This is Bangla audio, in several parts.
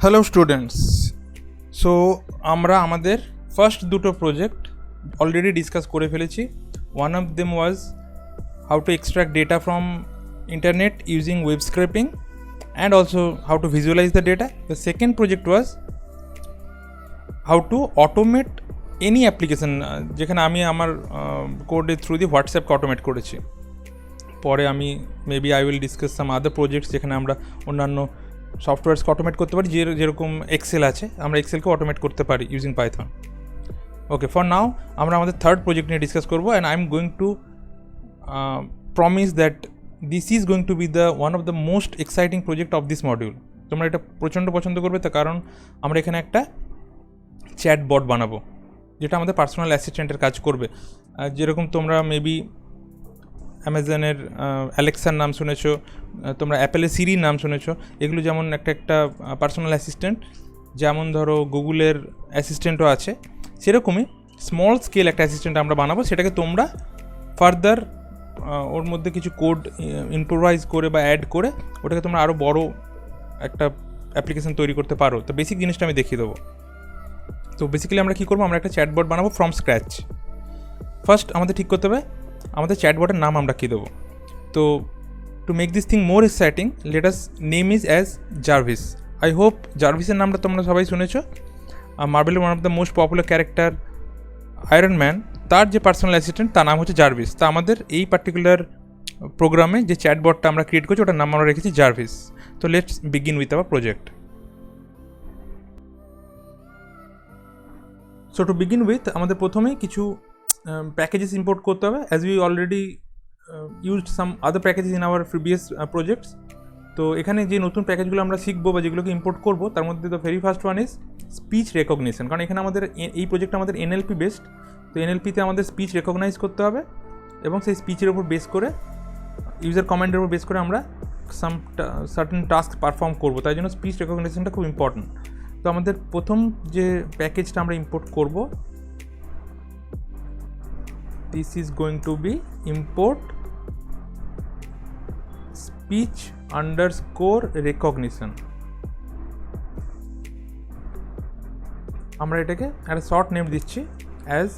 হ্যালো স্টুডেন্টস, সো আমরা আমাদের ফার্স্ট দুটো প্রজেক্ট অলরেডি ডিসকাস করে ফেলেছি। One of them was how to extract data from internet using web scraping and also how to visualise the data. The second project was how to automate any application, যেখানে আমি আমার কোডের থ্রু দিয়ে হোয়াটসঅ্যাপকে অটোমেট করেছি। পরে আমি maybe I will discuss some other projects যেখানে আমরা অন্যান্য সফটওয়্যারসকে অটোমেট করতে পারি, যেরকম এক্সেল আছে, আমরা এক্সেলকে অটোমেট করতে পারি using Python. Okay, for now আমরা আমাদের থার্ড প্রজেক্ট নিয়ে ডিসকাস করবো, and I am going to promise that this is going to B the one of the most exciting project of this module. তোমরা এটা প্রচণ্ড পছন্দ করবে, তার কারণ আমরা এখানে একটা চ্যাট বট বানাবো যেটা আমাদের পার্সোনাল অ্যাসিস্ট্যান্টের কাজ করবে। যেরকম তোমরা মেবি অ্যামাজনের অ্যালেক্সার নাম শুনেছো, তোমরা অ্যাপেলের সিরির নাম শুনেছো। এগুলো যেমন একটা পার্সোনাল অ্যাসিস্ট্যান্ট, যেমন ধরো গুগলের অ্যাসিস্ট্যান্টও আছে, সেরকমই স্মল স্কেল একটা অ্যাসিস্ট্যান্ট আমরা বানাবো। সেটাকে তোমরা ফার্দার ওর মধ্যে কিছু কোড ইম্প্রোভাইজ করে বা অ্যাড করে ওটাকে তোমরা আরও বড় একটা অ্যাপ্লিকেশান তৈরি করতে পারো। তো বেসিক জিনিসটা আমি দেখিয়ে দেবো। তো বেসিক্যালি আমরা কী করবো, আমরা একটা চ্যাটবট বানাবো ফ্রম স্ক্র্যাচ। ফার্স্ট আমাদের ঠিক করতে হবে আমাদের চ্যাটবটের নাম আমরা কী দেবো। তো to make this thing more exciting, let us name is as Jarvis. I hope জার্ভিসের নামটা তোমরা সবাই শুনেছো। মার্বেলের one of the most popular character Iron Man, তার যে পার্সোনাল অ্যাসিস্ট্যান্ট তার নাম হচ্ছে জার্ভিস। তা আমাদের এই পার্টিকুলার প্রোগ্রামে যে চ্যাটবটটা আমরা ক্রিয়েট করছি ওটার নাম আমরা রেখেছি জার্ভিস। তো let's begin with our project. So to begin with আমাদের প্রথমেই কিছু প্যাকেজেস ইম্পোর্ট করতে হবে, as we already used some other packages in our previous projects. তো এখানে যে নতুন প্যাকেজগুলো আমরা শিখবো বা যেগুলোকে ইম্পোর্ট করবো, তার মধ্যে the very first one is speech recognition. কারণ এখানে আমাদের এই প্রজেক্টটা আমাদের এনএলপি বেসড। তো এনএলপিতে আমাদের স্পিচ রেকগনাইজ করতে হবে এবং সেই স্পিচের উপর বেস করে, ইউজার কমান্ডের উপর বেস করে আমরা সাম সার্টেন টাস্ক পারফর্ম করবো। তাই জন্য স্পিচ রেকগনিশনটা খুব ইম্পর্টেন্ট। তো আমাদের প্রথম যে প্যাকেজটা আমরা ইম্পোর্ট করব, this is going to be import speech underscore recognition. আমরা এটাকে একটা শর্ট নেম দিচ্ছি as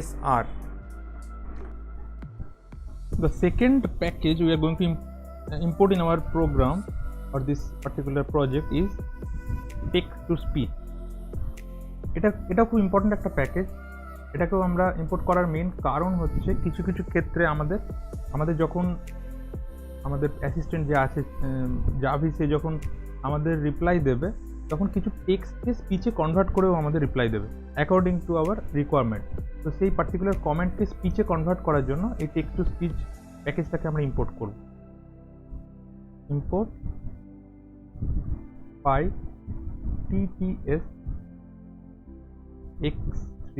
SR. The second package we are going to import in our program or this particular project is text to speech. এটা খুব ইম্পর্টেন্ট একটা প্যাকেজ। এটাকেও আমরা ইম্পোর্ট করার মেন কারণ হচ্ছে কিছু কিছু ক্ষেত্রে আমাদের যখন আমাদের অ্যাসিস্ট্যান্ট যে আছে জার্ভিসে যখন আমাদের রিপ্লাই দেবে, তখন কিছু টেক্সটকে স্পিচে কনভার্ট করেও আমাদের রিপ্লাই দেবে অ্যাকর্ডিং টু আওয়ার রিকোয়ারমেন্ট। তো সেই পার্টিকুলার কমেন্টকে স্পিচে কনভার্ট করার জন্য এই টেক্সট টু স্পিচ প্যাকেজটাকে আমরা ইম্পোর্ট করব। Import pi TTS X3.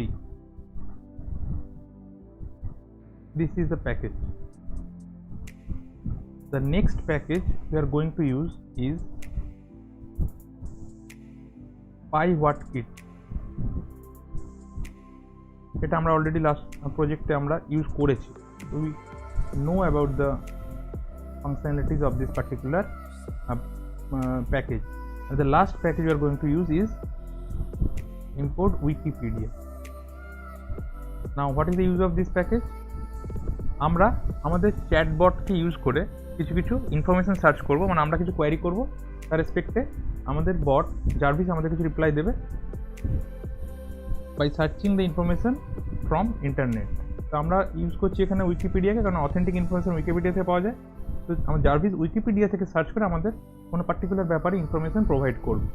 This is the package. The next package we are going to use is PyWhatKit. এটা আমরা অলরেডি লাস্ট প্রজেক্টে আমরা ইউজ করেছি। We know about the functionalities of this particular package. And the last package we are going to use is import Wikipedia. Now what is the use of this package? আমরা আমাদের চ্যাটবটকে ইউজ করে কিছু ইনফরমেশন সার্চ করব, মানে আমরা কিছু কোয়ারি করব, তার রেসপেক্টে আমাদের বট জার্ভিস আমাদের কিছু রিপ্লাই দেবে by searching the information from internet. তো আমরা ইউজ করছি এখানে উইকিপিডিয়াকে, কারণ অথেন্টিক ইনফরমেশন উইকিপিডিয়া থেকে পাওয়া যায়। তো আমার জার্ভিস উইকিপিডিয়া থেকে সার্চ করে আমাদের কোনো পার্টিকুলার ব্যাপারে ইনফরমেশন প্রোভাইড করবে।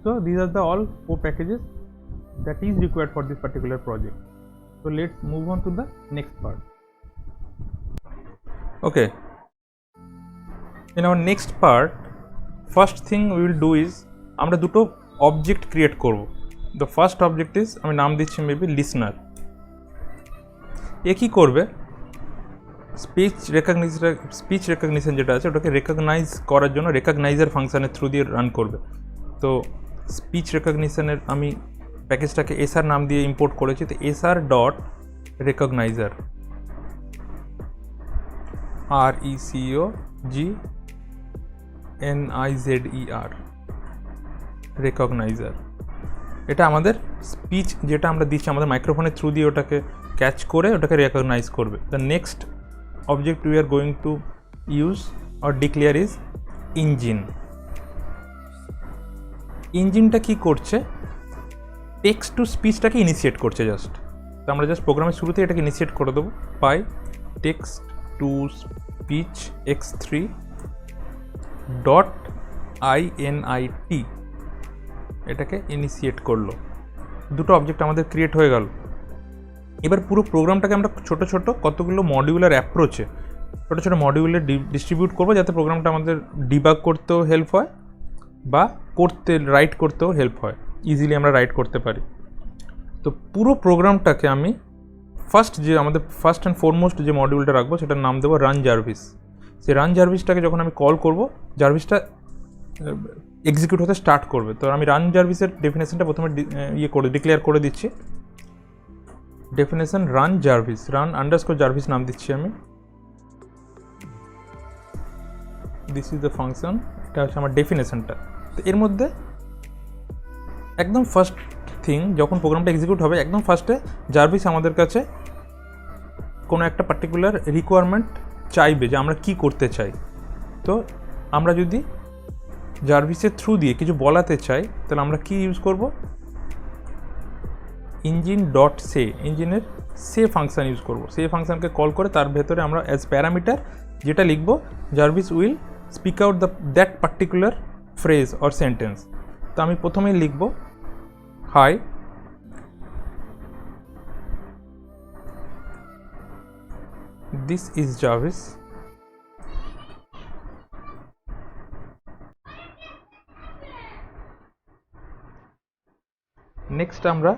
So these are the all 4 packages that is required for this particular project. So let's move on to the next part. Okay, in our next part, first thing we will do is আমরা দুটো object create করব। The first object is আমি নাম দিচ্ছি maybe listener. এ কি করবে, স্পিচ রেকগনিশন যেটা আছে ওটাকে রেকগনাইজ করার জন্য রেকগনাইজার ফাংশনের থ্রু দিয়ে রান করবে। তো স্পিচ রেকগনিশনের আমি প্যাকেজটাকে SR নাম দিয়ে ইম্পোর্ট করেছি। তো SR dot recogniser RECOGNIZER recogniser, এটা আমাদের স্পিচ যেটা আমরা দিচ্ছি আমাদের মাইক্রোফোনের থ্রু দিয়ে ওটাকে ক্যাচ করে ওটাকে রেকগনাইজ করবে। The next object we are going to use or declare is engine. ইঞ্জিনটা কি করছে, টেক্সট টু স্পিচটাকে ইনিশিয়েট করছে জাস্ট। তো আমরা জাস্ট প্রোগ্রামের শুরুতে এটাকে ইনিশিয়েট করে দেবো, py text to speech x3 dot init, এটাকে ইনিশিয়েট করলো। দুটো অবজেক্ট আমাদের ক্রিয়েট হয়ে গেল। এবার পুরো প্রোগ্রামটাকে আমরা ছোট ছোট কতগুলো মডিউলার অ্যাপ্রোচে ছোটো ছোটো মডিউলে ডিস্ট্রিবিউট করবো, যাতে প্রোগ্রামটা আমাদের ডিবাগ করতেও হেল্প হয় বা রাইট করতেও হেল্প হয়, ইজিলি আমরা রাইট করতে পারি। তো পুরো প্রোগ্রামটাকে আমি আমাদের ফার্স্ট অ্যান্ড ফরমোস্ট যে মডিউলটা রাখবো সেটার নাম দেবো রান জার্ভিস। সেই রান জার্ভিসটাকে যখন আমি কল করব, জার্ভিসটা এক্সিকিউট হতে স্টার্ট করবে। তো আমি রান জার্ভিসের ডেফিনেশনটা প্রথমে ডিক্লেয়ার করে দিচ্ছি। Definition run Jarvis, run underscore Jarvis নাম দিচ্ছি আমি। দিস ইজ দ্য ফাংশন, এটা হচ্ছে আমার ডেফিনেশনটা। তো এর মধ্যে একদম ফার্স্ট থিং, যখন প্রোগ্রামটা এক্সিকিউট হবে একদম ফার্স্টে জার্ভিস আমাদের কাছে কোনো একটা পার্টিকুলার রিকোয়ারমেন্ট চাইবে যে আমরা কি করতে চাই। তো আমরা যদি জার্ভিসের থ্রু দিয়ে কিছু বলাতে চাই তাহলে আমরা কি ইউজ করব, ইঞ্জিন ডট সে, ইঞ্জিনের সে ফাংশান ইউজ করব। সে ফাংশানকে কল করে তার ভেতরে আমরা অ্যাজ প্যারামিটার যেটা লিখব, Jarvis will speak out that particular phrase or sentence. তো আমি প্রথমেই লিখব high this is Jarvis, next আমরা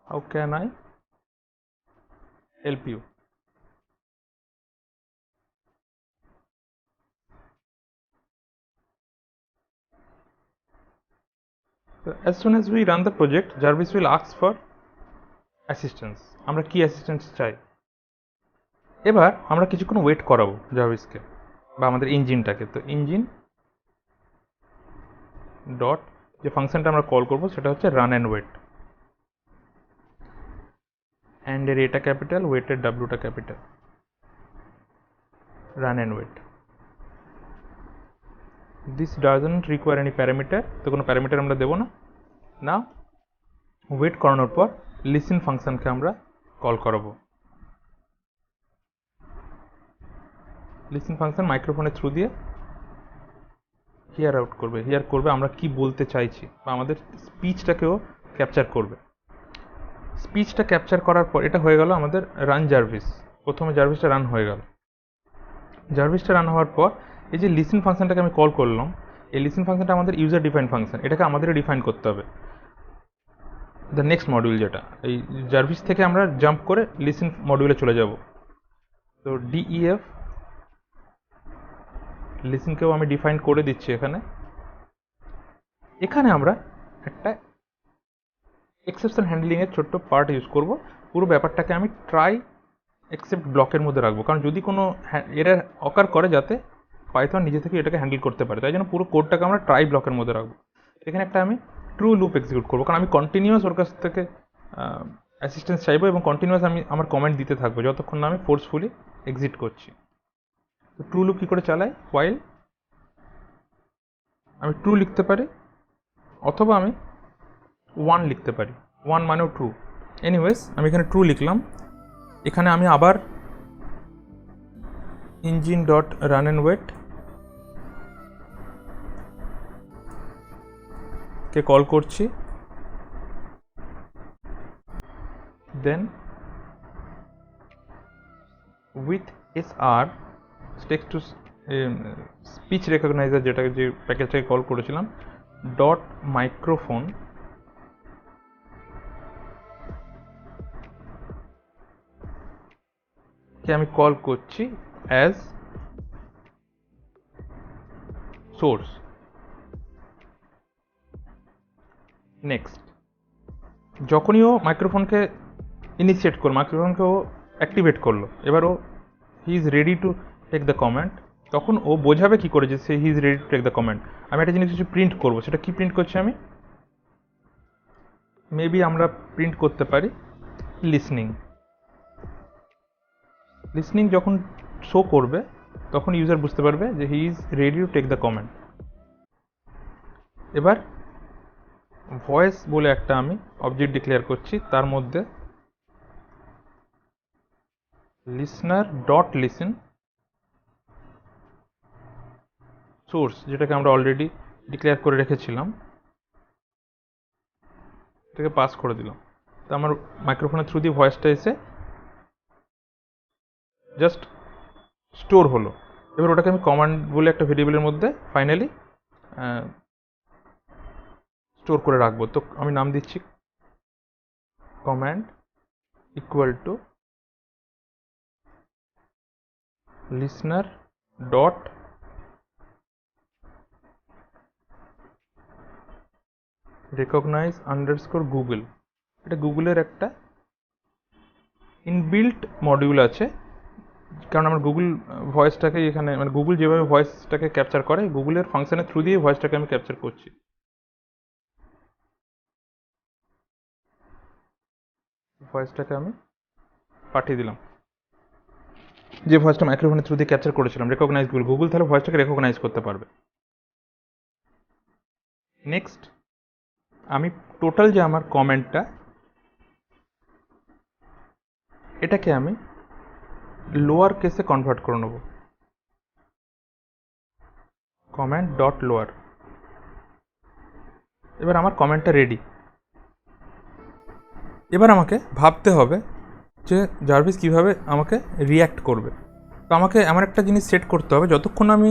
how can I help you? So as soon as we run the project, Jarvis will ask for assistance. আমরা কি অ্যাসিস্ট্যান্স চাই। এবার আমরা কিছুক্ষণ ওয়েট করাবো জার্ভিসকে বা আমাদের ইঞ্জিনটাকে। তো ইঞ্জিন ডট যে ফাংশনটা আমরা কল করব সেটা হচ্ছে রান অ্যান্ড ওয়েট, অ্যান্ড এর এটা ক্যাপিটাল, ওয়েটের ডাব্লিউটা capital, run and wait. This doesn't require any parameter, তো কোনো প্যারামিটার আমরা দেবো না। ওয়েট করানোর পর লিসেন ফাংশনকে আমরা কল করাবো। লিসেন ফাংশন মাইক্রোফোনের থ্রু দিয়ে হিয়ার করবে আমরা কি বলতে চাইছি, বা আমাদের স্পিচটাকেও ক্যাপচার করবে। স্পিচটা ক্যাপচার করার পর এটা হয়ে গেল আমাদের রান জার্ভিস। প্রথমে জার্ভিসটা রান হয়ে গেল। জার্ভিসটা রান হওয়ার পর এই যে লিসেন ফাংশনটাকে আমি কল করলাম, এই লিসেন ফাংশনটা আমাদের ইউজার ডিফাইন ফাংশন, এটাকে আমাদের ডিফাইন করতে হবে। দ্য নেক্সট মডিউল যেটা এই জার্ভিস থেকে আমরা জাম্প করে লিসেন মডিউলে চলে যাব। তো ডিইএফ লিসেনকেও আমি ডিফাইন করে দিচ্ছি এখানে আমরা একটা এক্সেপশন হ্যান্ডলিংয়ের ছোট্ট পার্ট ইউজ করব। পুরো ব্যাপারটাকে আমি ট্রাই এক্সেপ্ট ব্লকের মধ্যে রাখবো, কারণ যদি কোনো এরর অকার করে যাতে পাইথন নিজে থেকে এটাকে হ্যান্ডেল করতে পারে, তাই জন্য পুরো কোডটাকে আমরা ট্রাই ব্লকের মধ্যে রাখবো। এখানে একটা আমি ট্রু লুপ এক্সিকিউট করবো, কারণ আমি কন্টিনিউয়াস ওর কাছ থেকে অ্যাসিস্ট্যান্স চাইবো এবং কন্টিনিউয়াস আমি আমার কমেন্ট দিতে থাকবো যতক্ষণ না আমি ফোর্সফুলি এক্সিট করছি। তো ট্রু লুপ কী করে চালাই, হোয়াইল আমি ট্রু লিখতে পারি অথবা আমি 1 লিখতে পারি, 1 মানেও ট্রু। এনিওয়েজ আমি এখানে ট্রু লিখলাম। এখানে আমি আবার engine dot run and wait কে কল করছি, then with SR text to speech recogniser যে প্যাকেজটাকে কল করেছিলাম, ডট মাইক্রোফোন কে আমি কল করছি অ্যাজ সোর্স। নেক্সট যখনই ও মাইক্রোফোনকে ইনিশিয়েট করলো, মাইক্রোফোনকে ও অ্যাক্টিভেট করলো, এবার ও he is ready to take the comment, তখন ও বোঝাবে কী করে যে সে he is ready to take the comment. আমি একটা জিনিস কিছু প্রিন্ট করবো, সেটা কী প্রিন্ট করছি আমি? মেবি আমরা প্রিন্ট করতে পারি লিসনিং। লিসনিং যখন শো করবে তখন ইউজার বুঝতে পারবে যে he is ready to take the comment. এবার ভয়েস বলে একটা আমি অবজেক্ট ডিক্লেয়ার করছি, তার মধ্যে লিসনার ডট লিসেন সোর্স, যেটাকে আমরা অলরেডি ডিক্লেয়ার করে রেখেছিলাম, এটাকে পাস করে দিলাম। তো আমার মাইক্রোফোনের থ্রু দিয়ে ভয়েসটা এসে জাস্ট স্টোর হলো। এবার ওটাকে আমি কমান্ড বলে একটা ভেরিয়েবলের মধ্যে ফাইনালি স্টোর করে রাখবো। তো আমি নাম দিচ্ছি command equal to listener dot recognise underscore Google. এটা গুগলের একটা ইনবিল্ট মডিউল আছে, কারণ আমার গুগল ভয়েসটাকে এখানে, মানে গুগল যেভাবে ভয়েসটাকে ক্যাপচার করে, গুগলের ফাংশনের থ্রু দিয়ে ভয়েসটাকে আমি ক্যাপচার করছি। ভয়েসটাকে আমি পাঠিয়ে দিলাম, যে ভয়েসটা মাইক্রোফোনের থ্রু দিয়ে ক্যাপচার করেছিলাম, রেকগনাইজ গুগল। গুগল তাহলে ভয়েসটাকে রেকগনাইজ করতে পারবে। নেক্সট আমি টোটাল যে আমার কমেন্টটা, এটাকে আমি লোয়ার কেসে কনভার্ট করে নেব, কমেন্ট ডট লোয়ার। এবার আমার কমেন্টটা রেডি। এবার আমাকে ভাবতে হবে যে জার্ভিস কীভাবে আমাকে রিয়্যাক্ট করবে। তো আমাকে এমন একটা জিনিস সেট করতে হবে, যতক্ষণ আমি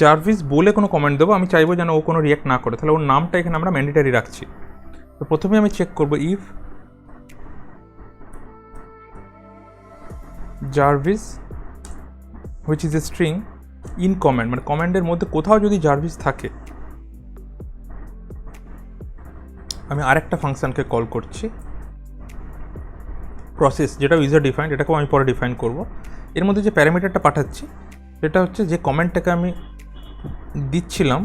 জার্ভিস বলে কোনো কমেন্ট দেবো, আমি চাইবো যেন ও কোনো রিয়্যাক্ট না করে, তাহলে ওর নামটা এখানে আমরা ম্যান্ডেটারি রাখছি। তো প্রথমে আমি চেক করবো if Jarvis which is a string in comment, মানে কমেন্টের মধ্যে কোথাও যদি জার্ভিস থাকে, আমি আরেকটা ফাংশনকে কল করছি প্রসেস, যেটা ইউজার ডিফাইন্ড, এটাকেও আমি পরে ডিফাইন করব। এর মধ্যে যে প্যারামিটারটা পাঠাচ্ছি সেটা হচ্ছে যে কমেন্টটাকে আমি দিচ্ছিলাম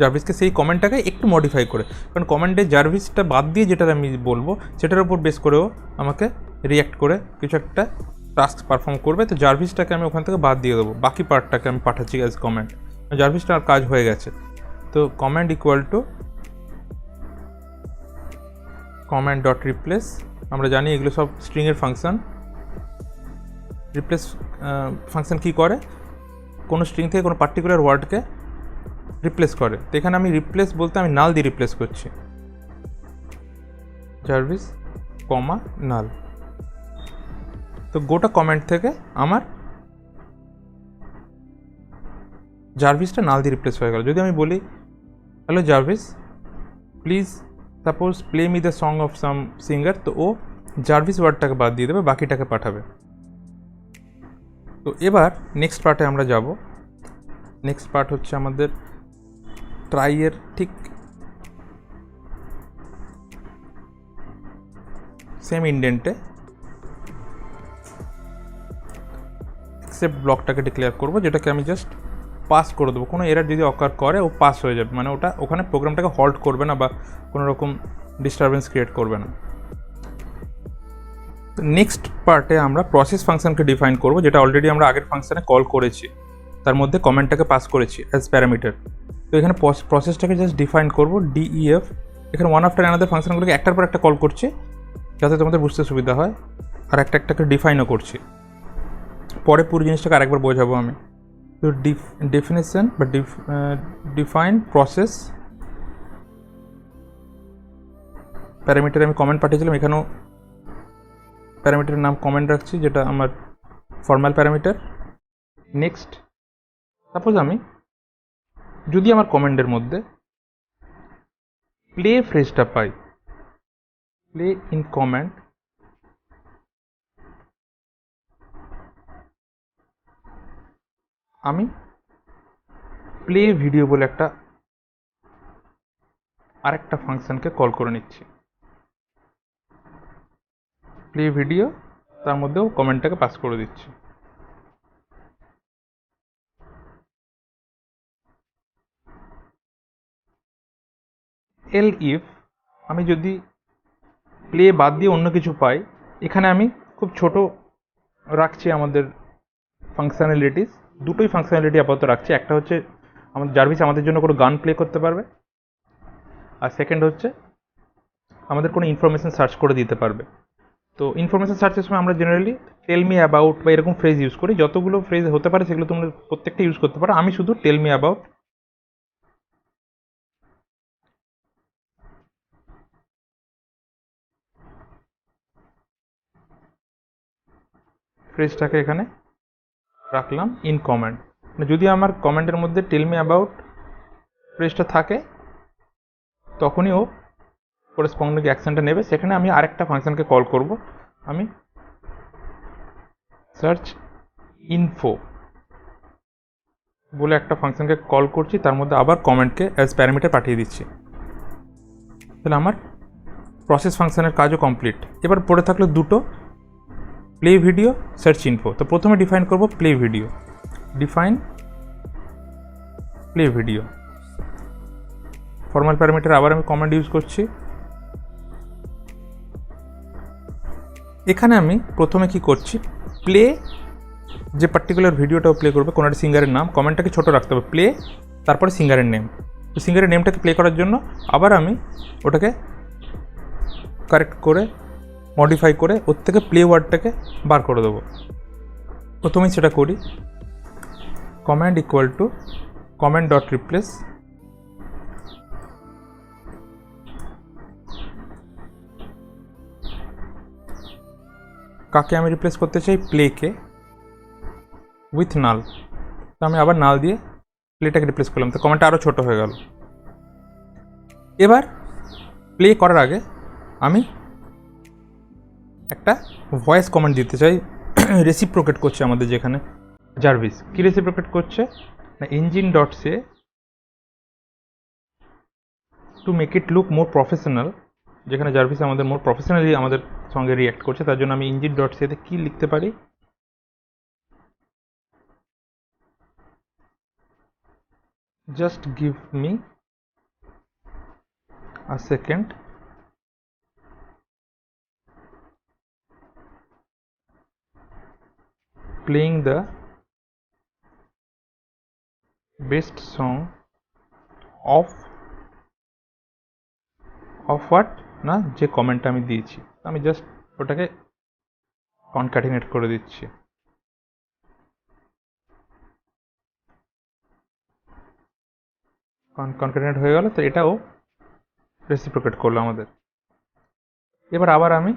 জার্ভিসকে, সেই কমেন্টটাকে একটু মডিফাই করে, কারণ কমেন্টে জার্ভিসটা বাদ দিয়ে যেটা আমি বলবো সেটার উপর বেস করেও আমাকে রিয়্যাক্ট করে কিছু একটা টাস্ক পারফর্ম করবে। তো জার্ভিসটাকে আমি ওখান থেকে বাদ দিয়ে দেবো, বাকি পার্টটাকে আমি পাঠাচ্ছি অ্যাজ কমেন্ট। জার্ভিসটা আর কাজ হয়ে গেছে। তো comment equal to comment dot replace. আমরা জানি এগুলো সব স্ট্রিংয়ের ফাংশন। রিপ্লেস ফাংশন কী করে, কোনো স্ট্রিং থেকে কোনো পার্টিকুলার ওয়ার্ডকে রিপ্লেস করে। তো এখানে আমি রিপ্লেস বলতে আমি নাল দিয়ে রিপ্লেস করছি, জার্ভিস কমা নাল। তো গোটা কমেন্ট থেকে আমার জার্ভিসটা নাল দিয়ে রিপ্লেস হয়ে গেল। যদি আমি বলি hello Jarvis please suppose play me the song of some singer, তো ও জার্ভিস ওয়ার্ডটাকে বাদ দিয়ে দেবে, বাকিটাকে পাঠাবে। তো এবার নেক্সট পার্টে আমরা যাব। নেক্সট পার্ট হচ্ছে আমাদের ট্রাইয়ের ঠিক সেম ইন্ডেন্টে এক্সেপ্ট ব্লকটাকে ডিক্লেয়ার করব, যেটাকে আমি জাস্ট পাস করে দেবো। কোনো এরার যদি অকার করে ও পাস হয়ে যাবে, মানে ওটা ওখানে প্রোগ্রামটাকে হল্ট করবে না বা কোনো রকম ডিস্টারবেন্স ক্রিয়েট করবে না। নেক্সট পার্টে আমরা প্রসেস ফাংশনকে ডিফাইন করব, যেটা অলরেডি আমরা আগের ফাংশনে কল করেছি, তার মধ্যে কমেন্টটাকে পাস করেছি অ্যাজ প্যারামিটার। তো এখানে প্রসেসটাকে জাস্ট ডিফাইন করব ডিইএফ। এখানে ওয়ান আফটার অ্যানাদার ফাংশনগুলোকে একটার পর একটা কল করছি যাতে তোমাদের বুঝতে সুবিধা হয়, আর একটাকে ডিফাইনও করছি। পরে পুরো জিনিসটাকে আরেকবার বোঝাবো আমি। তো ডেফিনেশন বা ডিফাইন প্রসেস প্যারামিটারে আমি কমেন্ট পাঠিয়েছিলাম, এখানেও প্যারামিটারের নাম কমেন্ট রাখছি, যেটা আমার ফর্মাল প্যারামিটার। নেক্সট সাপোজ আমি যদি আমার কমেন্টের মধ্যে প্লে ফ্রেজটা পাই, প্লে ইন কমেন্ট, আমি প্লে ভিডিও বলে আরেকটা ফাংশনকে কল করে নিচ্ছি। প্লে ভিডিও, তার মধ্যেও কমেন্টটাকে পাস করে দিচ্ছি। এল ইফ আমি যদি প্লে বাদ দিয়ে অন্য কিছু পাই, এখানে আমি খুব ছোট রাখছি আমাদের ফাংশনালিটিস, দুটোই ফাংশনালিটি আপাতত রাখছি। একটা হচ্ছে আমাদের জার্ভিস আমাদের জন্য কোনো গান প্লে করতে পারবে, আর সেকেন্ড হচ্ছে আমাদের কোনো ইনফরমেশন সার্চ করে দিতে পারবে। তো ইনফরমেশন সার্চের সময় আমরা জেনারেলি টেল মি অ্যাবাউট বা এরকম ফ্রেজ ইউজ করি। যতগুলো ফ্রেজ হতে পারে সেগুলো তোমরা প্রত্যেকটা ইউজ করতে পারো, আমি শুধু টেল মি অ্যাবাউট ফ্রেজটাকে এখানে রাখলাম ইন কমেন্ট। যদি আমার কমেন্টের মধ্যে টেল মি অ্যাবাউট ফ্রেজটা থাকে তখনই ও করেসপন্ডিং অ্যাকশনটা নেবে। সেখানে আমি আরেকটা ফাংশনকে কল করব, আমি সার্চ ইনফো বলে একটা ফাংশনকে কল করছি, তার মধ্যে আবার কমেন্টকে অ্যাজ প্যারামিটার পাঠিয়ে দিচ্ছি। তাহলে আমার প্রসেস ফাংশনের কাজও কমপ্লিট। এবার পড়ে থাকলো দুটো, প্লে ভিডিও, সার্চ ইনফো। তো প্রথমে ডিফাইন করব play video, define play video. Formal parameter আবার আমি কমান্ড ইউজ করছি। এখানে আমি প্রথমে কি করছি, প্লে যে পার্টিকুলার ভিডিওটাও প্লে করবে কোনো একটা সিঙ্গারের নাম, কমেন্টটাকে ছোটো রাখতে হবে, প্লে তারপরে সিঙ্গারের নেম। তো সিঙ্গারের নেমটাকে প্লে করার জন্য আবার আমি ওটাকে কারেক্ট করে মডিফাই করে ওর থেকে প্লে ওয়ার্ডটাকে বার করে দেবো। প্রথমেই সেটা করি, command equal two comment dot replace কাকে আমি রিপ্লেস করতে চাই, প্লেকে উইথ নাল। তো আমি আবার নাল দিয়ে প্লেটাকে রিপ্লেস করলাম, তো কমেন্টটা আরও ছোটো হয়ে গেল। এবার প্লে করার আগে আমি একটা ভয়েস কমেন্ট দিতে চাই, রেসিপ্রোকেট করছে আমাদের যেখানে জার্ভিস। কী রেসিপ্রোকেট করছে না, engine dot say to make it look more professional, যেখানে জার্ভিস আমাদের মোর প্রফেশনালি আমাদের সঙ্গে রিঅ্যাক্ট করছে, তার জন্য আমি ইঞ্জিন ডট সেতে কী লিখতে পারি, just give me a second, playing the best song of what না যে কমেন্টটা আমি দিয়েছি। আমি জাস্ট ওটাকে কনক্যাটিনেট করে দিচ্ছি। কনক্যাটিনেট হয়ে গেল, তো এটাও রেসিপ্রোকেট করলো আমাদের। এবার আবার আমি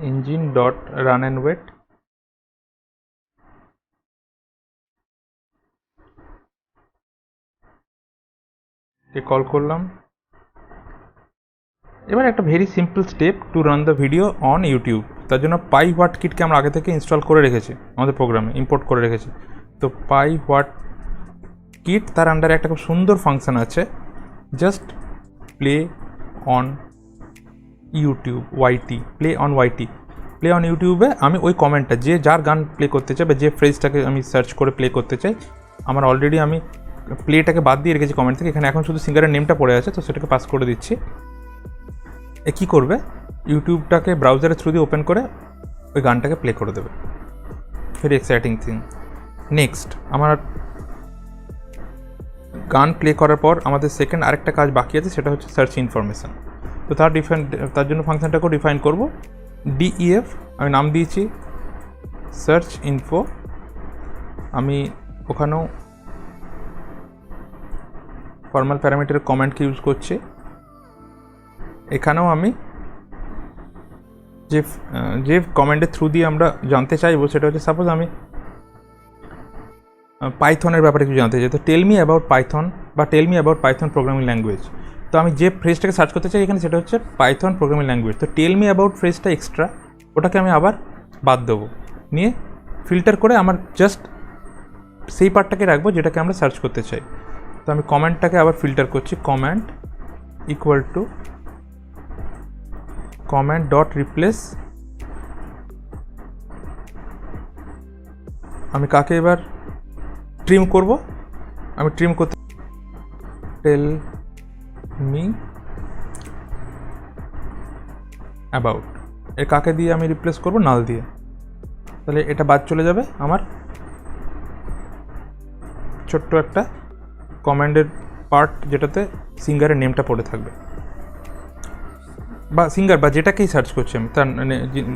engine dot run and wait কে কল করলাম। এবার একটা very simple step to run the video on YouTube, তার জন্য পাই হোয়াট কিটকে আমরা আগে থেকে ইনস্টল করে রেখেছি, আমাদের প্রোগ্রামে ইম্পোর্ট করে রেখেছি। তো পাই হোয়াট কিট, তার আন্ডারে একটা খুব সুন্দর ফাংশন আছে, just play on YouTube YT, play on YT. Play on ইউটিউবে আমি ওই কমেন্টটা, যে যার গান প্লে করতে চাই বা যে ফ্রেজটাকে আমি সার্চ করে প্লে করতে চাই, আমার অলরেডি আমি প্লেটাকে বাদ দিয়ে রেখেছি কমেন্ট থেকে, এখানে এখন শুধু সিঙ্গারের নেমটা পড়ে আছে, তো সেটাকে পাস করে দিচ্ছি। এ কী করবে, ইউটিউবটাকে ব্রাউজারের থ্রু দিয়ে ওপেন করে ওই গানটাকে প্লে করে দেবে। Very exciting thing. নেক্সট, আমার গান প্লে করার পর আমাদের সেকেন্ড আরেকটা কাজ বাকি আছে, সেটা হচ্ছে সার্চ ইনফরমেশান। তো তার জন্য ফাংশনটাকেও ডিফাইন করব, ডিইএফ আমি নাম দিয়েছি সার্চ ইনফো। আমি ওখানেও ফর্মাল প্যারামিটারের কমেন্টকে ইউজ করছি। এখানেও আমি যে কমেন্টের থ্রু দিয়ে আমরা জানতে চাইবো সেটা হচ্ছে, সাপোজ আমি পাইথনের ব্যাপারে কিছু জানতে চাই, তো টেল মি অ্যাবাউট পাইথন বা tell me about Python programming language. তো আমি যে ফ্রেজটাকে সার্চ করতে চাই এখানে সেটা হচ্ছে পাইথন প্রোগ্রামিং ল্যাঙ্গুয়েজ। তো টেল মি অ্যাবাউট ফ্রেজটা এক্সট্রা, ওটাকে আমি আবার বাদ দেবো, নিয়ে ফিল্টার করে আমার জাস্ট সেই পার্টটাকে রাখবো যেটাকে আমরা সার্চ করতে চাই। তো আমি কমেন্টটাকে আবার ফিল্টার করছি, comment equal to comment dot replace, আমি কাকে এবার ট্রিম করব, আমি ট্রিম করতে টেল মি অ্যাবাউট, এর কাকে দিয়ে আমি রিপ্লেস করব, নাল দিয়ে। তাহলে এটা বাদ চলে যাবে আমার ছোট্ট একটা কমান্ডের পার্ট, যেটাতে সিঙ্গারের নেমটা পড়ে থাকবে, বা সিঙ্গার বা যেটাকেই সার্চ করছি আমি, তার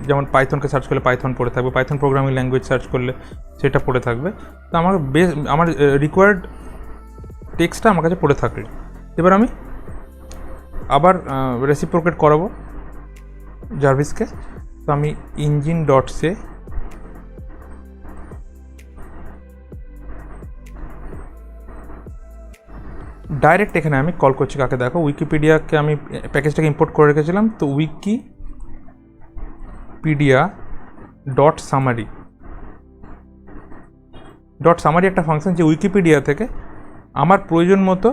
যেমন পাইথনকে সার্চ করলে পাইথন পড়ে থাকবে, পাইথন প্রোগ্রামিং ল্যাঙ্গুয়েজ সার্চ করলে সেটা পড়ে থাকবে। তো আমার আমার রিকোয়ার্ড টেক্সটটা আমার কাছে পড়ে থাকলে এবার আমি আবার রেসিপ্রোকেট করাবো জার্ভিসকে। তো আমি ইঞ্জিন ডট সে ডাইরেক্ট এখানে আমি কল করছি কাকে, দেখো উইকিপিডিয়াকে আমি প্যাকেজটাকে ইম্পোর্ট করে রেখেছিলাম। তো উইকিপিডিয়া ডট সামারি একটা ফাংশন, যে উইকিপিডিয়া থেকে আমার প্রয়োজন মতো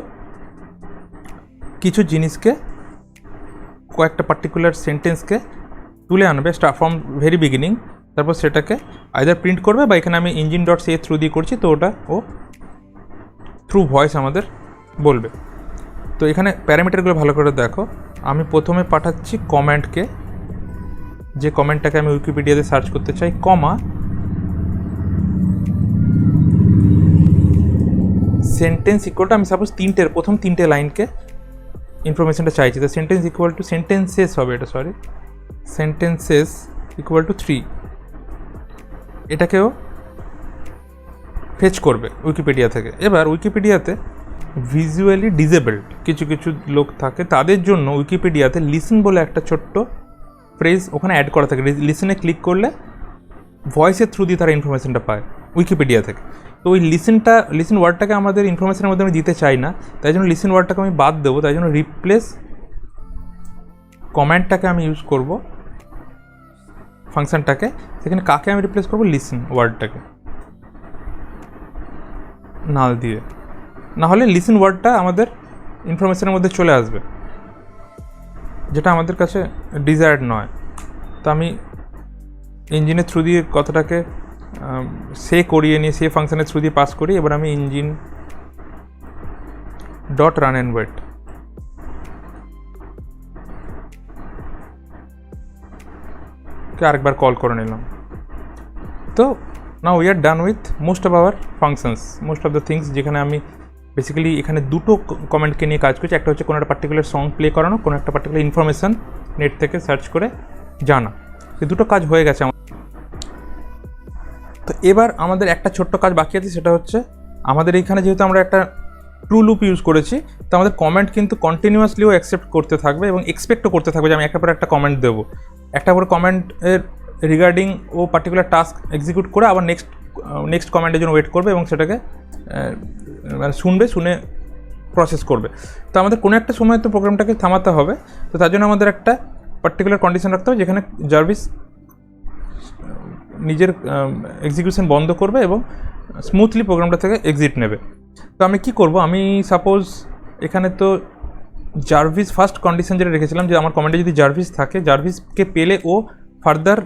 কিছু জিনিসকে, কয়েকটা পার্টিকুলার সেন্টেন্সকে তুলে আনবে ফ্রম ভেরি বিগিনিং, তারপর সেটাকে আইদার প্রিন্ট করবে, বা এখানে আমি ইঞ্জিন ডট সে থ্রু দিয়ে করছি, তো ওটা ও থ্রু ভয়েস আমাদের বলবে। তো এখানে প্যারামিটারগুলো ভালো করে দেখো, আমি প্রথমে পাঠাচ্ছি কমেন্টকে, যে কমেন্টটাকে আমি উইকিপিডিয়াতে সার্চ করতে চাই, কমা সেন্টেন্স ইকুয়াল টু, আমি সাপোজ প্রথম তিনটে লাইনকে ইনফরমেশনটা চাইছি, তো সেন্টেন্স ইকুয়াল টু সেন্টেন্সেস হবে এটা, সরি সেন্টেন্সেস ইকুয়াল টু 3, এটাকেও ফেচ করবে উইকিপিডিয়া থেকে। এবার উইকিপিডিয়াতে ভিজুয়ালি ডিসেবলড কিছু কিছু লোক থাকে, তাদের জন্য উইকিপিডিয়াতে লিসেন বলে একটা ছোট্ট ফ্রেজ ওখানে অ্যাড করা থাকে। লিসেনে ক্লিক করলে ভয়েসের থ্রু দিয়ে তারা ইনফরমেশনটা পায় উইকিপিডিয়া থেকে। তো ওই লিসেন ওয়ার্ডটাকে আমাদের ইনফরমেশনের মধ্যে আমি দিতে চাই না, তাই জন্য লিসেন ওয়ার্ডটাকে আমি বাদ দেবো। তাই জন্য রিপ্লেস কমেন্টটাকে আমি ইউজ করব ফাংশনটাকে, সেখানে কাকে আমি রিপ্লেস করবো, লিসেন ওয়ার্ডটাকে নাল দিয়ে। না হলে লিসেন ওয়ার্ডটা আমাদের ইনফরমেশনের মধ্যে চলে আসবে, যেটা আমাদের কাছে ডিজায়ার্ড নয়। তো আমি ইঞ্জিনের থ্রু দিয়ে কথাটাকে সে করিয়ে নিয়ে সে ফাংশনের থ্রু দিয়ে পাস করি। এবার আমি engine dot run and wait, কে আরেকবার কল করে নিলাম। তো now we are done with most of our functions, most of the things, যেখানে আমি বেসিক্যালি এখানে দুটো কমেন্টকে নিয়ে কাজ করছি। একটা হচ্ছে কোনো একটা পার্টিকুলার সং প্লে করানো, কোনো একটা পার্টিকুলার ইনফরমেশান নেট থেকে সার্চ করে জানা। এই দুটো কাজ হয়ে গেছে আমার। তো এবার আমাদের একটা ছোট্ট কাজ বাকি আছে, সেটা হচ্ছে আমাদের এইখানে যেহেতু আমরা একটা ট্রু লুপ ইউজ করেছি, তো আমাদের কমেন্ট কিন্তু কন্টিনিউয়াসলিও অ্যাকসেপ্ট করতে থাকবে এবং এক্সপেক্টও করতে থাকবে যে আমি একের পর একটা কমেন্ট দেবো। একটা করে কমেন্টের রিগার্ডিং ও পার্টিকুলার টাস্ক এক্সিকিউট করে আবার নেক্সট কমেন্টের জন্য ওয়েট করবে এবং সেটাকে মানে শুনে প্রসেস করবে। তো আমাদের কোনো একটা সময় তো প্রোগ্রামটাকে থামাতে হবে। তো তার জন্য আমাদের একটা পার্টিকুলার কন্ডিশন রাখতে হবে, যেখানে জার্ভিস নিজের এক্সিকিউশন বন্ধ করবে এবং স্মুথলি প্রোগ্রামটা থেকে এক্সিট নেবে। তো আমি কি করব, আমি সাপোজ এখানে তো জার্ভিস ফার্স্ট কন্ডিশন যেটা রেখেছিলাম, যে আমার কমেন্টে যদি জার্ভিস থাকে, জার্ভিসকে পেলে ও ফার্দার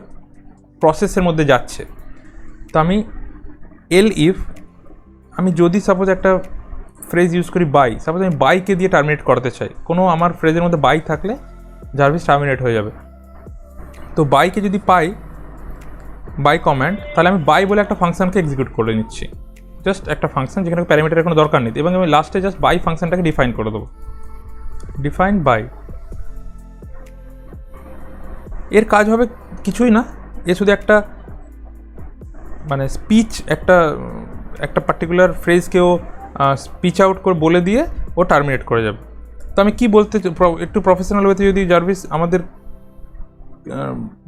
প্রসেসের মধ্যে যাচ্ছে। তো আমি ইফ আমি যদি সাপোজ একটা ফ্রেজ ইউজ করি বাই, সাপোজ আমি বাইকে দিয়ে টার্মিনেট করাতে চাই, কোনো আমার ফ্রেজের মধ্যে বাই থাকলে জার্ভিস টার্মিনেট হয়ে যাবে। তো বাইকে যদি পাই বাই কমেন্ট, তাহলে আমি বাই বলে একটা ফাংশনকে এক্সিকিউট করে নিচ্ছি, জাস্ট একটা ফাংশন যেখানে প্যারামিটারের কোনো দরকার নেই, এবং আমি লাস্টে জাস্ট বাই ফাংশনটাকে ডিফাইন করে দেবো, ডিফাইন বাই। এর কাজ হবে কিছুই না, এ শুধু একটা মানে স্পিচ, একটা পার্টিকুলার ফ্রেজকেও স্পিচ আউট করে বলে দিয়ে ও টার্মিনেট করে যাবে। তো আমি কি বলতে, একটু প্রফেশনাল ওয়েতে যদি জার্ভিস আমাদের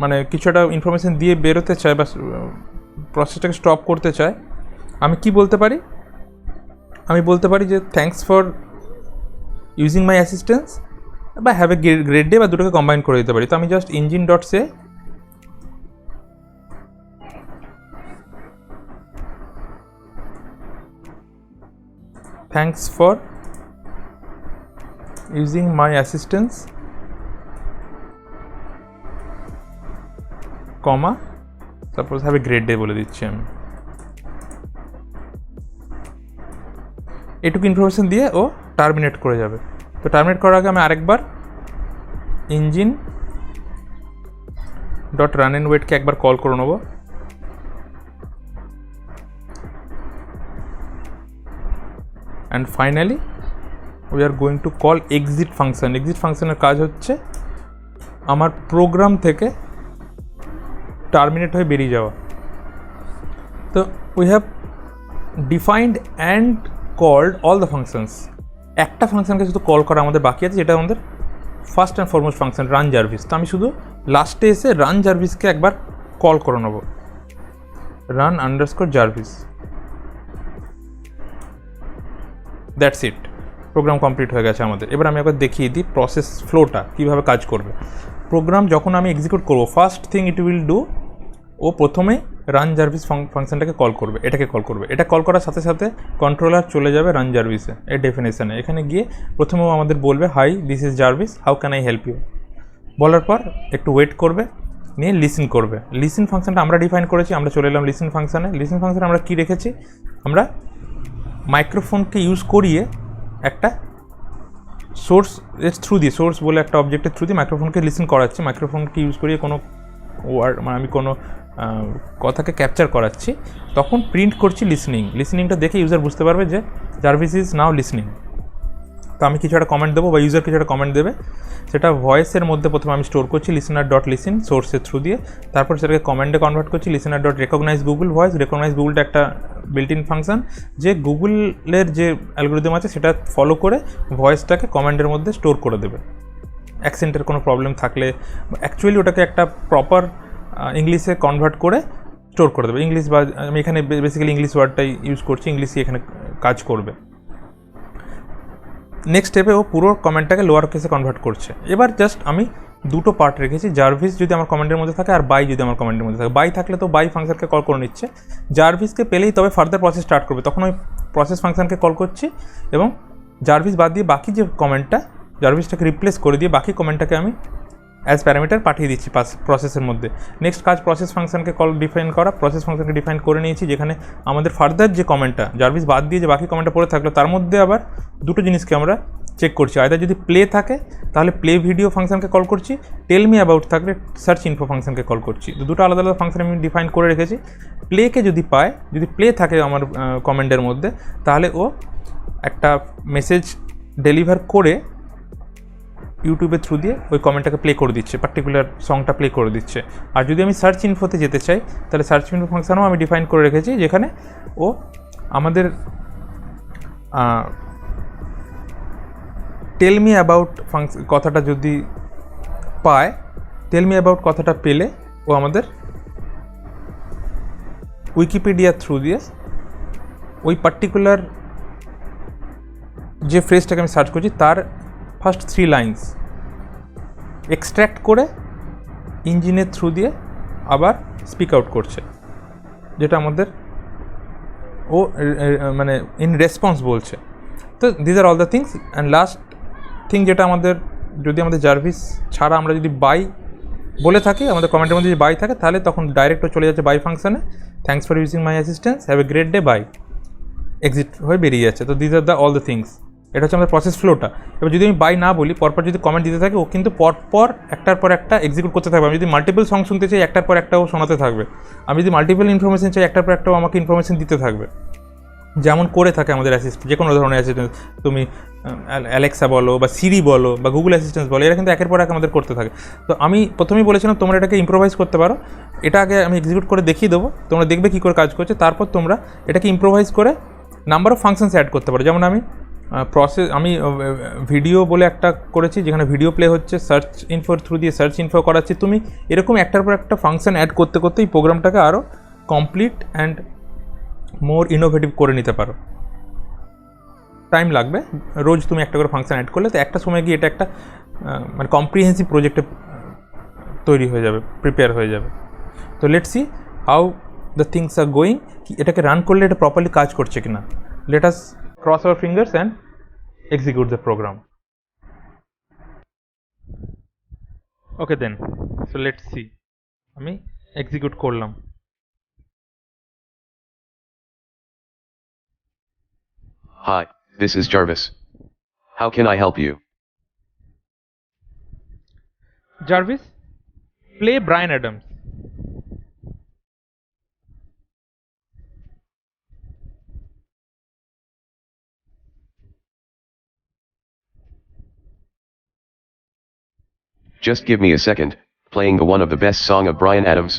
মানে কিছু একটা ইনফরমেশান দিয়ে বেরোতে চায় বা প্রসেসটাকে স্টপ করতে চায়, আমি কি বলতে পারি, আমি বলতে পারি যে thanks for using my assistance বা হ্যাভ এ গ্রেট ডে, বা দুটোকে কম্বাইন করে দিতে পারি। তো আমি just engine dot say thanks for using my assistance comma suppose have a great day বলে দিচ্ছি আমি, এটুকু ইনফরমেশন দিয়ে ও টার্মিনেট করে যাবে। তো টার্মিনেট করার আগে আমি আরেকবার ইঞ্জিন ডট রান অ্যান্ড ওয়েটকে একবার কল করে নেবো। And finally we are going to call exit function. Exit ফাংশনের কাজ হচ্ছে আমার প্রোগ্রাম থেকে টার্মিনেট হয়ে বেরিয়ে যাওয়া। তো we have defined and called all the functions. একটা ফাংশনকে শুধু কল করা আমাদের বাকি আছে, যেটা আমাদের first and foremost function run Jarvis. তো আমি শুধু লাস্টে এসে রান জার্ভিসকে একবার কল করে নেব, run underscore Jarvis. That's it, program complete হয়ে গেছে আমাদের। এবার আমি একবার দেখিয়ে দিই প্রসেস ফ্লোটা কীভাবে কাজ করবে। প্রোগ্রাম যখন আমি এক্সিকিউট করবো, first thing it will do, ও প্রথমে রান জার্ভিস ফাংশনটাকে কল করবে, এটাকে কল করবে। এটা কল করার সাথে সাথে কন্ট্রোলার চলে যাবে রান জার্ভিসে, এর ডেফিনেশনে। এখানে গিয়ে প্রথমেও আমাদের বলবে hi this is Jarvis, how can I help you. বলার পর একটু ওয়েট করবে, নিয়ে লিসেন করবে। লিসেন ফাংশনটা আমরা ডিফাইন করেছি, আমরা চলে এলাম লিসেন ফাংশনে। লিসেন ফাংশনে আমরা কী রেখেছি, আমরা মাইক্রোফোনকে ইউজ করিয়ে একটা সোর্স এর থ্রু দিয়ে, সোর্স বলে একটা অবজেক্টের থ্রু দিয়ে মাইক্রোফোনকে লিসেন করাচ্ছি। মাইক্রোফোনকে ইউজ করিয়ে কোনো ওয়ার্ড, মানে আমি কোনো কথাকে ক্যাপচার করাচ্ছি, তখন প্রিন্ট করছি লিসনিং। লিসনিংটা দেখে ইউজার বুঝতে পারবে যে জার্ভিস ইজ নাও লিসনিং। তো আমি কিছু একটা কমেন্ট দেবো বা ইউজার কিছু একটা কমেন্ট দেবে, সেটা ভয়েসের মধ্যে প্রথমে আমি স্টোর করছি লিসেনার ডট লিসেন সোর্সের থ্রু দিয়ে, তারপর সেটাকে কমেন্টে কনভার্ট করছি listener dot recognise Google voice. Recognise গুগলটা একটা বিল্ট ইন ফাংশন, যে গুগলের যে অ্যালগোরিদম আছে সেটা ফলো করে ভয়েসটাকে কমেন্টের মধ্যে স্টোর করে দেবে। অ্যাকসেন্টের কোনো প্রবলেম থাকলে অ্যাকচুয়ালি ওটাকে একটা প্রপার ইংলিশে কনভার্ট করে স্টোর করে দেবে। ইংলিশ বা আমি এখানে বেসিক্যালি ইংলিশ ওয়ার্ডটাই ইউজ করছি, ইংলিশই এখানে কাজ করবে। নেক্সট স্টেপে ও পুরো কমেন্টটাকে লোয়ার কেসে কনভার্ট করছে। এবার জাস্ট আমি দুটো পার্ট রেখেছি, জার্ভিস যদি আমার কমেন্টের মধ্যে থাকে আর বাই যদি আমার কমেন্টের মধ্যে থাকে। বাই থাকলে তো বাই ফাংশনকে কল করে নিচ্ছে, জার্ভিসকে পেলেই তবে ফার্দার প্রসেস স্টার্ট করবে, তখন ওই প্রসেস ফাংশনকে কল করছি এবং জার্ভিস বাদ দিয়ে বাকি যে কমেন্টটা, জার্ভিসটাকে রিপ্লেস করে দিয়ে বাকি কমেন্টটাকে আমি অ্যাজ প্যারামিটার পাঠিয়ে দিচ্ছি প্রসেসের মধ্যে। নেক্সট কাজ প্রসেস ফাংশনকে কল ডিফাইন করা। প্রসেস ফাংশনকে ডিফাইন করে নিয়েছি, যেখানে আমাদের ফার্দার যে কমেন্টটা জার্ভিস বাদ দিয়ে যে বাকি কমেন্টটা পড়ে থাকলো, তার মধ্যে আবার দুটো জিনিসকে আমরা চেক করছি। আয়দা যদি প্লে থাকে তাহলে প্লে ভিডিও ফাংশনকে কল করছি, টেল মি অ্যাবাউট থাকলে সার্চ ইনফো ফাংশনকে কল করছি। তো দুটো আলাদা আলাদা ফাংশন আমি ডিফাইন করে রেখেছি। প্লেকে যদি পায়, যদি প্লে থাকে আমার কমেন্টের মধ্যে, তাহলে ও একটা মেসেজ ডেলিভার করে ইউটিউবের থ্রু দিয়ে ওই কমেন্টটাকে প্লে করে দিচ্ছে, পার্টিকুলার সংটা প্লে করে দিচ্ছে। আর যদি আমি সার্চ ইনফোতে যেতে চাই, তাহলে সার্চ ইনফো ফাংশনও আমি ডিফাইন করে রেখেছি, যেখানে ও আমাদের টেল মি অ্যাবাউট কথাটা যদি পায়, টেল মি অ্যাবাউট কথাটা পেলে ও আমাদের উইকিপিডিয়ার থ্রু দিয়ে ওই পার্টিকুলার যে ফ্রেজটাকে আমি সার্চ করছি তার ফার্স্ট 3 লাইন্স এক্সট্র্যাক্ট করে ইঞ্জিনের থ্রু দিয়ে আবার স্পিক আউট করছে, যেটা আমাদের ও মানে ইন রেসপন্স বলছে। তো this are all the things. And last thing যেটা আমাদের, যদি আমাদের জার্ভিস ছাড়া আমরা যদি বাই বলে থাকি, আমাদের কমেন্টের মধ্যে যদি বাই থাকে, তাহলে তখন ডাইরেক্ট চলে যাচ্ছে বাই ফাংশনে, thanks for using my assistance, have a great day, bye, exit হয়ে বেরিয়ে যাচ্ছে। তো this are the all the things. এটা হচ্ছে আমাদের প্রসেস ফ্লোটা। এবার যদি আমি বাই না বলি, পরপর যদি কমেন্ট দিতে থাকে, ও কিন্তু পরপর একটার পর একটা এক্সিকিউট করতে থাকবে। আমি যদি মাল্টিপল সং শুনতে চাই, একটার পর একটাও শোনাতে থাকবে। আমি যদি মাল্টিপল ইনফরমেশন চাই, একটার পর একটাও আমাকে ইনফরমেশন দিতে থাকবে, যেমন করে থাকে আমাদের অ্যাসিস্ট্যান্ট। যে কোনো ধরনের অ্যাসিস্ট্যান্ট, তুমি অ্যালেক্সা বলো বা সিরি বলো বা গুগল অ্যাসিস্ট্যান্ট বলো, এরা কিন্তু একের পর এক আমাদের করতে থাকে। তো আমি প্রথমেই বলেছিলাম তোমরা এটাকে ইম্প্রোভাইজ করতে পারো। এটা আগে আমি এক্সিকিউট করে দেখিয়ে দেবো, তোমরা দেখবে কী করে কাজ করছে। তারপর তোমরা এটাকে ইম্প্রোভাইজ করে নাম্বার অফ ফাংশনস অ্যাড করতে পারো। যেমন আমি ভিডিও বলে একটা করেছি, যেখানে ভিডিও প্লে হচ্ছে, সার্চ ইনফোর থ্রু দিয়ে সার্চ ইনফো করাচ্ছি। তুমি এরকম একটার পর একটা ফাংশন অ্যাড করতে করতে এই প্রোগ্রামটাকে আরও কমপ্লিট অ্যান্ড মোর ইনোভেটিভ করে নিতে পারো। টাইম লাগবে, রোজ তুমি একটা করে ফাংশন অ্যাড করলে তো একটা সময় গিয়ে এটা একটা মানে কম্প্রিহেন্সিভ প্রজেক্টে তৈরি হয়ে যাবে, প্রিপেয়ার হয়ে যাবে। তো let's see how the things are going, কি এটাকে রান করলে এটা প্রপারলি কাজ করছে কিনা। Let us cross our fingers and execute the program. Okay then, so let's see. আমি এক্সিকিউট করলাম। Hi, this is Jarvis. How can I help you? Jarvis, play Bryan Adams. Just give me a second, playing the one of the best song of Bryan Adams.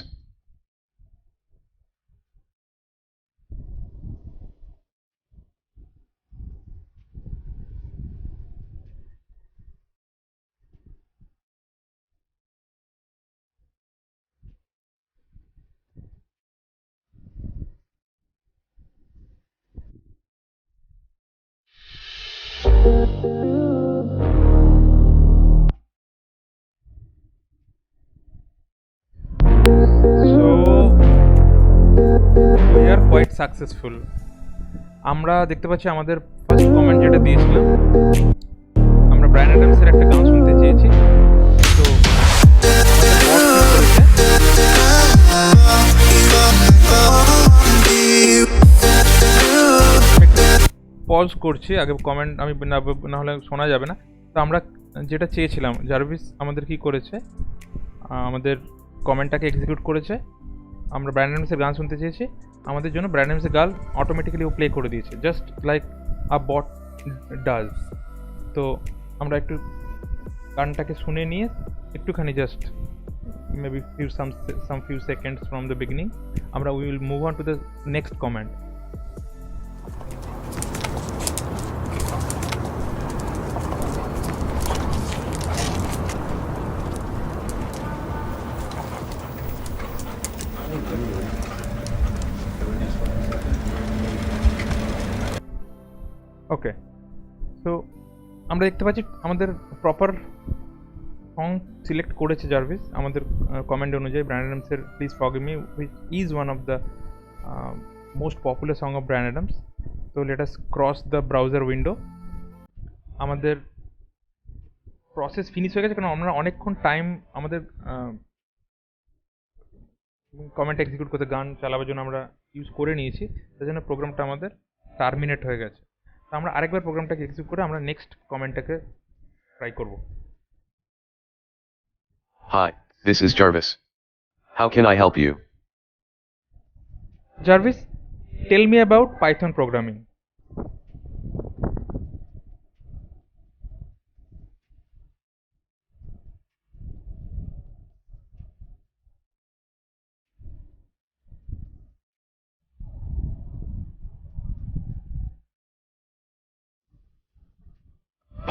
So we are quite successful. আমরা দেখতে পাচ্ছি আমাদের ফার্স্ট কমেন্ট যেটা দিয়েছিলাম, আমরা ব্রায়ান অ্যাডামসের একটা গান শুনতে চেয়েছি। তো পজ করছি, আগে কমেন্ট আমি না হলে শোনা যাবে না। তো আমরা যেটা চেয়েছিলাম, জার্ভিস আমাদের কি করেছে, আমাদের কমেন্টটাকে এক্সিকিউট করেছে। আমরা ব্রায়ান অ্যাডামসের গান শুনতে চেয়েছি, আমাদের জন্য ব্রায়ান অ্যাডামসের গান অটোমেটিক্যালি ও প্লে করে দিয়েছে, just like a bot does. তো আমরা একটু গানটাকে শুনে নিয়ে একটুখানি just maybe some few seconds from the beginning, আমরা we will move on to the next comment. Okay, so আমরা দেখতে পাচ্ছি আমাদের প্রপার সং সিলেক্ট করেছে জার্ভিস আমাদের কমেন্ট অনুযায়ী। ব্রায়ান অ্যাডামসের please forgive me, which is one of the most popular song of Bryan Adams. তো let us cross the browser window. আমাদের প্রসেস ফিনিশ হয়ে গেছে, কারণ আমরা অনেকক্ষণ টাইম আমাদের কমেন্ট এক্সিকিউট করতে, গান চালাবার জন্য আমরা ইউজ করে নিয়েছি। তার জন্য প্রোগ্রামটা আমাদের টার্মিনেট হয়ে গেছে। তো আমরা আরেকবার প্রোগ্রামটাকে এক্সিকিউট করে আমরা নেক্সট কমেন্টটাকে ট্রাই করব। Hi, this is Jarvis. How can I help you? Jarvis, tell me about Python programming.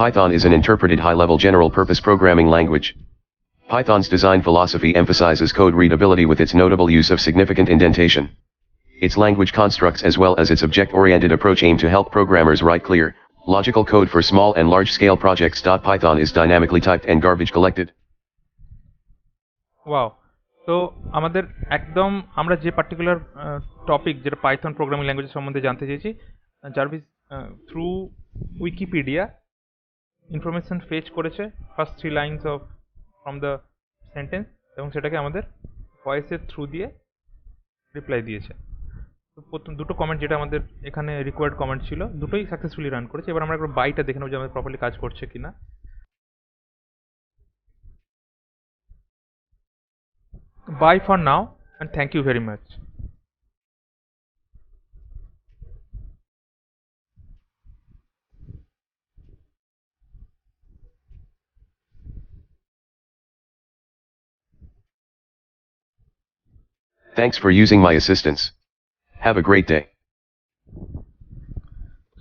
Python is an interpreted high-level general-purpose programming language. Python's design philosophy emphasizes code readability with its notable use of significant indentation. Its language constructs as well as its object-oriented approach aim to help programmers write clear, logical code for small and large-scale projects. Python is dynamically typed and garbage collected. Wow, তো আমাদের একদম আমরা যে পার্টিকুলার টপিক যেটা পাইথন প্রোগ্রামিং ল্যাঙ্গুয়েজ সম্বন্ধে জানতে চেয়েছি, Jarvis through Wikipedia information fetch করেছে first 3 lines of from the sentence, এবং সেটাকে আমাদের ভয়েসের থ্রু দিয়ে রিপ্লাই দিয়েছে। তো প্রথম দুটো কমেন্ট যেটা আমাদের এখানে রিকোয়ার্ড কমেন্ট ছিল, দুটোই সাকসেসফুলি রান করেছে। এবার আমরা একবার বাইটা দেখে নেবো যে আমাদের প্রপারলি কাজ করছে কিনা। Bye for now and thank you very much. Thanks for using my assistance. Have a great day.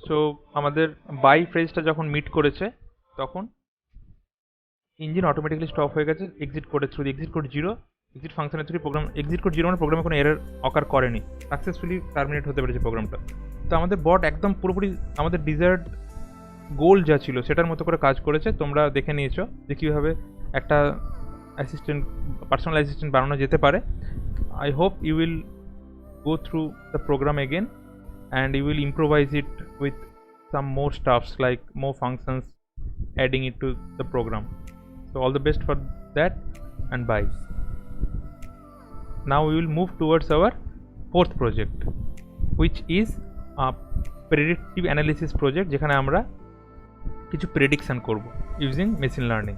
So আমাদের বাই ফ্রেজটা যখন মিট করেছে তখন ইঞ্জিন অটোমেটিক্যালি স্টপ হয়ে গেছে এক্সিট কোডের থ্রু। এক্সিট কোড 0, এক্সিট ফাংশনের থ্রু প্রোগ্রাম এক্সিট কোড 0 মানে প্রোগ্রামে কোনো এরর অকার করেনি, সাকসেসফুলি টার্মিনেট হতে পেরেছে প্রোগ্রামটা। তো আমাদের বট একদম পুরোপুরি আমাদের ডিজায়ার্ড গোল যা ছিল সেটার মতো করে কাজ করেছে। তোমরা দেখে নিয়েছো যে কীভাবে একটা অ্যাসিস্ট্যান্ট, পার্সোনাল অ্যাসিস্ট্যান্ট বানানো যেতে পারে। I hope you will go through the program again and you will improvise it with some more stuffs like more functions, adding it to the program. So all the best for that and bye. Now we will move towards our fourth project, which is a predictive analysis project, যেখানে আমরা কিছু প্রেডিকশন করব ইউজিং মেশিন লার্নিং।